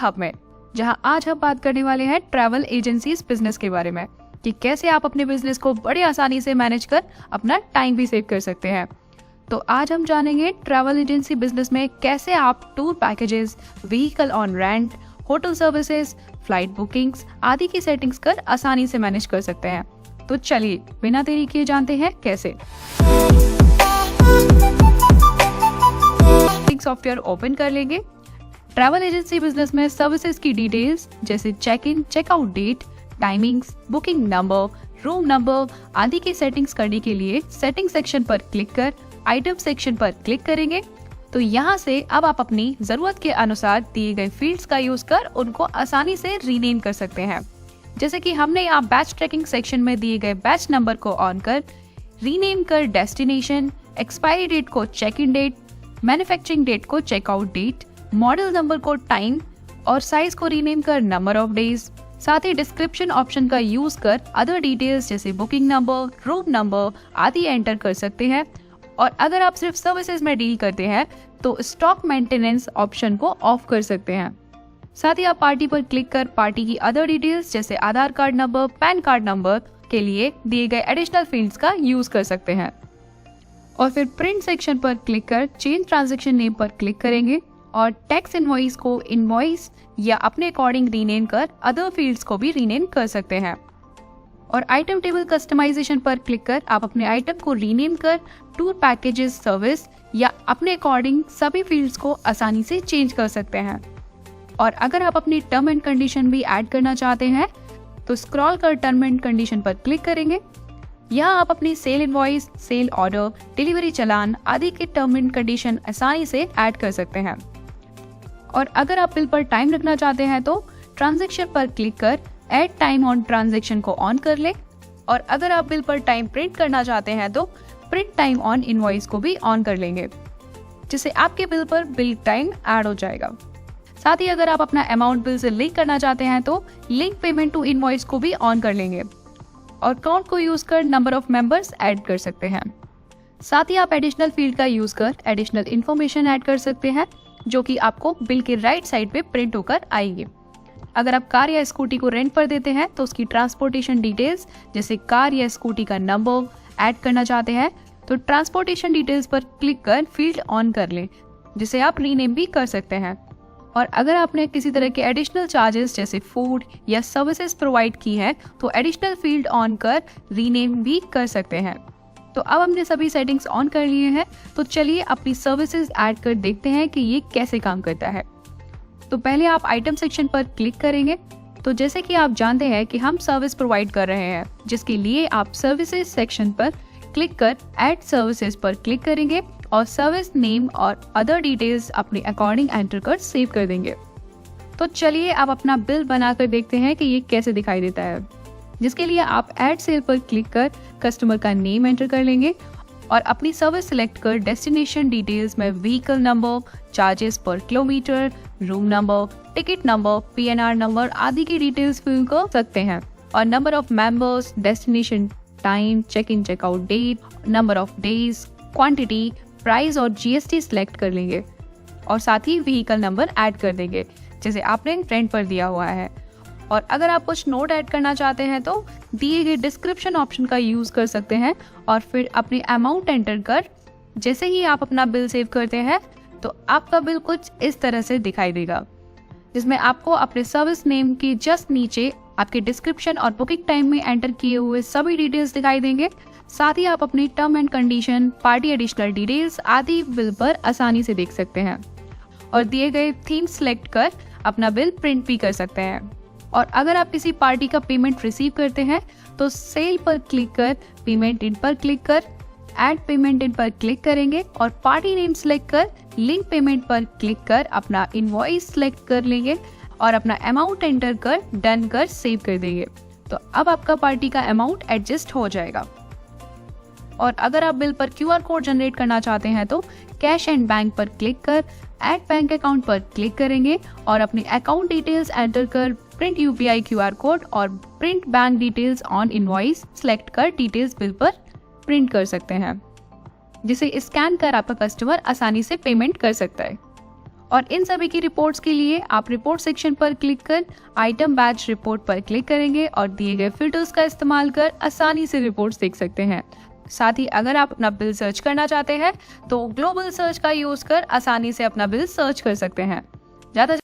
Hub में, जहां आज हम बात करने वाले हैं ट्रैवल एजेंसीज बिजनेस के बारे में कि कैसे आप अपने बिजनेस को बड़े आसानी से मैनेज कर अपना टाइम भी सेव कर सकते हैं। तो आज हम जानेंगे ट्रैवल एजेंसी बिजनेस में कैसे आप tour packages, vehicle on rent, hotel services, flight bookings आदि की सेटिंग्स कर आसानी से मैनेज कर सकते हैं। तो चलिए बिना देरी किए जानते हैं कैसे। सॉफ्टवेयर ओपन कर लेंगे। ट्रैवल एजेंसी बिजनेस में सर्विसेज की डिटेल्स जैसे check in, checkout date, timings, booking number, room number आदि की सेटिंग्स करने के लिए सेटिंग सेक्शन पर क्लिक कर आइटम सेक्शन पर क्लिक करेंगे। तो यहाँ से अब आप अपनी जरूरत के अनुसार दिए गए फील्ड्स का यूज कर उनको आसानी से रीनेम कर सकते हैं। जैसे कि हमने यहाँ बैच ट्रैकिंग सेक्शन में दिए गए बैच नंबर को ऑन कर रीनेम कर डेस्टिनेशन, एक्सपायरी डेट को check in date, manufacturing date को चेकआउट डेट, मॉडल नंबर को टाइम और साइज को रीनेम कर नंबर ऑफ डेज। साथ ही डिस्क्रिप्शन ऑप्शन का यूज कर अदर डिटेल्स जैसे बुकिंग नंबर, रूम नंबर आदि एंटर कर सकते हैं। और अगर आप सिर्फ सर्विसेज में डील करते हैं तो स्टॉक मेंटेनेंस ऑप्शन को ऑफ कर सकते हैं। साथ ही आप पार्टी पर क्लिक कर पार्टी की अदर डिटेल्स जैसे Aadhaar card number, PAN card number के लिए दिए गए एडिशनल फील्ड्स का यूज कर सकते हैं। और फिर प्रिंट सेक्शन पर क्लिक कर चेंज ट्रांजैक्शन नेम पर क्लिक करेंगे और टैक्स इनवॉइस को इनवॉइस या अपने अकॉर्डिंग रीनेम कर अदर फील्ड्स को भी रीनेम कर सकते हैं। और आइटम टेबल कस्टमाइजेशन पर क्लिक कर आप अपने आइटम को रीनेम कर टूर पैकेजेस, सर्विस या अपने अकॉर्डिंग सभी फील्ड्स को आसानी से चेंज कर सकते हैं। और अगर आप अपनी टर्म एंड कंडीशन भी ऐड करना चाहते हैं तो स्क्रॉल कर टर्म एंड कंडीशन पर क्लिक करेंगे। यहाँ आप अपनी sale invoice, sale order, delivery challan आदि के टर्म एंड कंडीशन आसानी से ऐड कर सकते हैं। और अगर आप बिल पर टाइम रखना चाहते हैं तो ट्रांजैक्शन पर क्लिक कर ऐड टाइम ऑन ट्रांजैक्शन को ऑन कर ले। और अगर आप बिल पर टाइम प्रिंट करना चाहते हैं तो प्रिंट टाइम ऑन इनवॉइस को भी ऑन कर लेंगे, जिससे आपके बिल पर बिल टाइम ऐड हो जाएगा। साथ ही अगर आप अपना अमाउंट बिल से लिंक करना चाहते हैं तो लिंक पेमेंट टू इनवॉइस को भी ऑन कर लेंगे। और काउंट को यूज कर नंबर ऑफ मेंबर्स ऐड कर सकते हैं। साथ ही आप एडिशनल फील्ड का यूज कर एडिशनल इंफॉर्मेशन ऐड कर सकते हैं जो कि आपको बिल के राइट साइड पे प्रिंट होकर आएगी। अगर आप कार या स्कूटी को रेंट पर देते हैं तो उसकी ट्रांसपोर्टेशन डिटेल्स जैसे कार या स्कूटी का नंबर ऐड करना चाहते हैं तो ट्रांसपोर्टेशन डिटेल्स पर क्लिक कर फील्ड ऑन कर लें, जिसे आप रीनेम भी कर सकते हैं। और अगर आपने किसी तरह के एडिशनल चार्जेस जैसे फूड या सर्विसेज प्रोवाइड की है तो एडिशनल फील्ड ऑन कर रीनेम भी कर सकते हैं। तो अब हमने सभी सेटिंग्स ऑन कर लिए हैं, तो चलिए अपनी सर्विसेज ऐड कर देखते हैं कि ये कैसे काम करता है। तो पहले आप आइटम सेक्शन पर क्लिक करेंगे। तो जैसे कि आप जानते हैं कि हम सर्विस प्रोवाइड कर रहे हैं, जिसके लिए आप सर्विसेज सेक्शन पर क्लिक कर ऐड सर्विसेज पर क्लिक करेंगे और सर्विस नेम और अदर डिटेल्स अपने अकॉर्डिंग एंटर कर सेव कर देंगे। तो चलिए अब अपना बिल बनाकर देखते हैं कि ये कैसे दिखाई देता है, जिसके लिए आप ऐड सेल पर क्लिक कर कस्टमर का नेम एंटर कर लेंगे और अपनी सर्विस सिलेक्ट कर डेस्टिनेशन डिटेल्स में vehicle number, charges per kilometre, room number, ticket number, PNR number आदि की डिटेल्स फिल कर सकते हैं। और number of members, destination time, check in checkout date, number of days, quantity, price और GST select कर लेंगे। और साथ ही व्हीकल नंबर ऐड कर देंगे जैसे आपने रेंट पर दिया हुआ है। और अगर आप कुछ नोट ऐड करना चाहते हैं तो दिए गए डिस्क्रिप्शन ऑप्शन का यूज कर सकते हैं और फिर अपने अमाउंट एंटर कर जैसे ही आप अपना बिल सेव करते हैं तो आपका बिल कुछ इस तरह से दिखाई देगा, जिसमें आपको अपने सर्विस नेम के जस्ट नीचे आपके डिस्क्रिप्शन और बुकिंग टाइम में एंटर किए हुए सभी डिटेल्स दिखाई देंगे। साथ ही आप अपनी term and condition, party additional details आदि बिल पर आसानी से देख सकते हैं और दिए गए थीम सिलेक्ट कर अपना बिल प्रिंट भी कर सकते हैं। और अगर आप किसी पार्टी का पेमेंट रिसीव करते हैं तो सेल पर क्लिक कर पेमेंट इन पर क्लिक कर ऐड पेमेंट इन पर क्लिक करेंगे और पार्टी नेम सिलेक्ट कर लिंक पेमेंट पर क्लिक कर अपना इनवॉइस सिलेक्ट कर लेंगे और अपना अमाउंट एंटर कर डन कर सेव कर देंगे। तो अब आपका पार्टी का अमाउंट एडजस्ट हो जाएगा। और अगर आप बिल पर QR कोड जनरेट करना चाहते हैं तो कैश एंड बैंक पर क्लिक कर ऐड बैंक अकाउंट पर क्लिक करेंगे और अपने अकाउंट डिटेल्स एंटर कर प्रिंट UPI QR कोड और print bank details on invoice select कर डिटेल्स बिल पर प्रिंट कर सकते हैं, जिसे स्कैन कर आपका कस्टमर आसानी से पेमेंट कर सकता है। और इन सभी की रिपोर्ट्स के लिए आप रिपोर्ट सेक्शन पर क्लिक कर आइटम बैच रिपोर्ट पर क्लिक करेंगे और दिए गए फिल्टर्स का इस्तेमाल कर आसानी से रिपोर्ट्स देख सकते हैं। साथ ही अगर आप अपना बिल सर्च करना चाहते हैं तो ग्लोबल सर्च का यूज कर आसानी से अपना बिल सर्च कर सकते हैं। ज़्यादा